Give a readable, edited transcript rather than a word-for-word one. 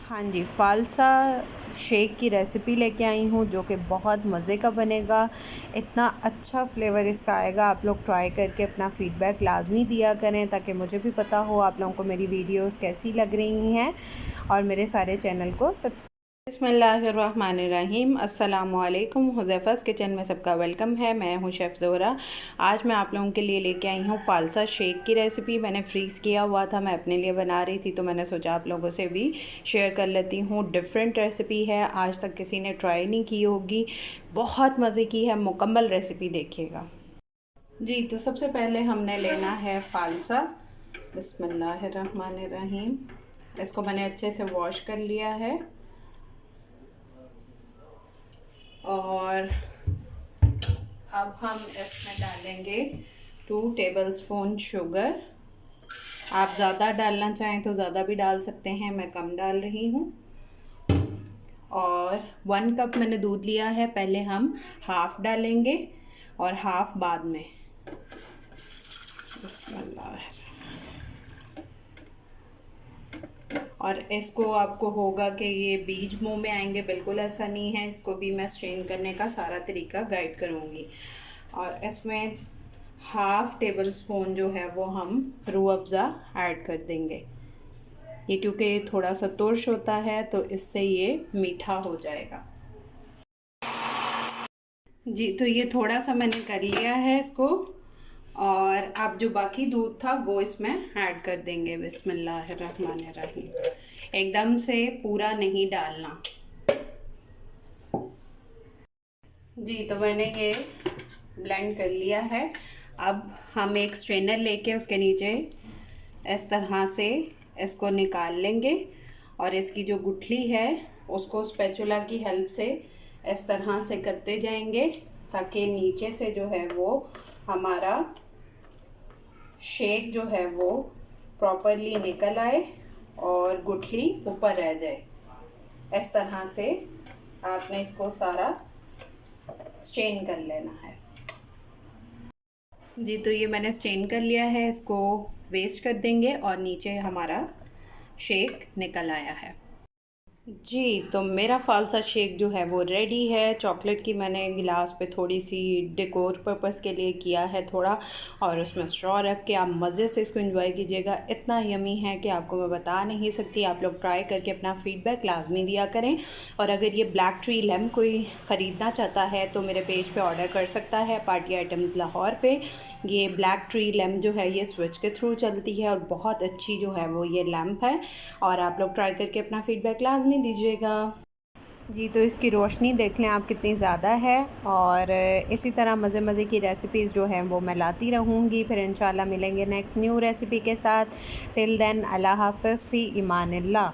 हाँ जी, फ़ालसा शेक की रेसिपी लेके आई हूँ जो कि बहुत मज़े का बनेगा। इतना अच्छा फ्लेवर इसका आएगा। आप लोग ट्राई करके अपना फ़ीडबैक लाज़मी दिया करें ताकि मुझे भी पता हो आप लोगों को मेरी वीडियोस कैसी लग रही हैं, और मेरे सारे चैनल को सब्सक्राइब। बिस्मिल्लाहिर्रहमानिर्रहीम। अस्सलामुअलैकुम। हुज़ैफ़ा's किचन में सबका वेलकम है। मैं हूँ शेफ़ ज़ोहरा। आज मैं आप लोगों के लिए लेके आई हूँ फ़ालसा शेक की रेसिपी। मैंने फ्रीज़ किया हुआ था, मैं अपने लिए बना रही थी, तो मैंने सोचा आप लोगों से भी शेयर कर लेती हूँ। डिफरेंट रेसिपी है, आज तक किसी ने ट्राई नहीं की होगी, बहुत मज़े की है। मुकम्मल रेसिपी देखिएगा जी। तो सबसे पहले हमने लेना है फ़ालसा। बिस्मिल्लाहिर्रहमानिर्रहीम। इसको मैंने अच्छे से वॉश कर लिया है और अब हम इसमें डालेंगे 2 टेबलस्पून शुगर। आप ज़्यादा डालना चाहें तो ज़्यादा भी डाल सकते हैं, मैं कम डाल रही हूँ। और 1 कप मैंने दूध लिया है, पहले हम हाफ़ डालेंगे और हाफ़ बाद में। और इसको आपको होगा कि ये बीज मुंह में आएंगे, बिल्कुल ऐसा नहीं है। इसको भी मैं स्ट्रेन करने का सारा तरीका गाइड करूँगी। और इसमें हाफ़ टेबल स्पून जो है वो हम रूह अफ़ज़ा ऐड कर देंगे। ये क्योंकि थोड़ा सा तुर्श होता है तो इससे ये मीठा हो जाएगा जी। तो ये थोड़ा सा मैंने कर लिया है इसको, और अब जो बाकी दूध था वो इसमें ऐड कर देंगे। बिस्मिल्लाहिर्रहमानिर्रहीम। एकदम से पूरा नहीं डालना जी। तो मैंने ये ब्लेंड कर लिया है। अब हम एक स्ट्रेनर लेके उसके नीचे इस तरह से इसको निकाल लेंगे और इसकी जो गुठली है उसको स्पैचुला की हेल्प से इस तरह से करते जाएंगे ताकि नीचे से जो है वो हमारा शेक जो है वो प्रॉपरली निकल आए और गुठली ऊपर रह जाए। इस तरह से आपने इसको सारा स्ट्रेन कर लेना है जी। तो ये मैंने स्ट्रेन कर लिया है, इसको वेस्ट कर देंगे और नीचे हमारा शेक निकल आया है जी। तो मेरा फ़ालसा शेक जो है वो रेडी है। चॉकलेट की मैंने गिलास पे थोड़ी सी डेकोर पर्पस के लिए किया है थोड़ा, और उसमें स्ट्रॉ रख के आप मज़े से इसको एंजॉय कीजिएगा। इतना यमी है कि आपको मैं बता नहीं सकती। आप लोग ट्राई करके अपना फ़ीडबैक लाजमी दिया करें। और अगर ये ब्लैक ट्री लेमन कोई ख़रीदना चाहता है तो मेरे पेज पे ऑर्डर कर सकता है, पार्टी आइटम्स लाहौर पे। ये ब्लैक ट्री लैम्प जो है ये स्विच के थ्रू चलती है और बहुत अच्छी जो है वो ये लैम्प है। और आप लोग ट्राई करके अपना फ़ीडबैक लाजमी दीजिएगा जी। तो इसकी रोशनी देख लें आप कितनी ज़्यादा है। और इसी तरह मज़े मज़े की रेसिपीज़ जो हैं वो मैं लाती रहूँगी। फिर इंशाल्लाह मिलेंगे नेक्स्ट न्यू रेसिपी के साथ। टिल देन अल्लाह हाफ़िज़ फ़ी ईमानिल्लाह।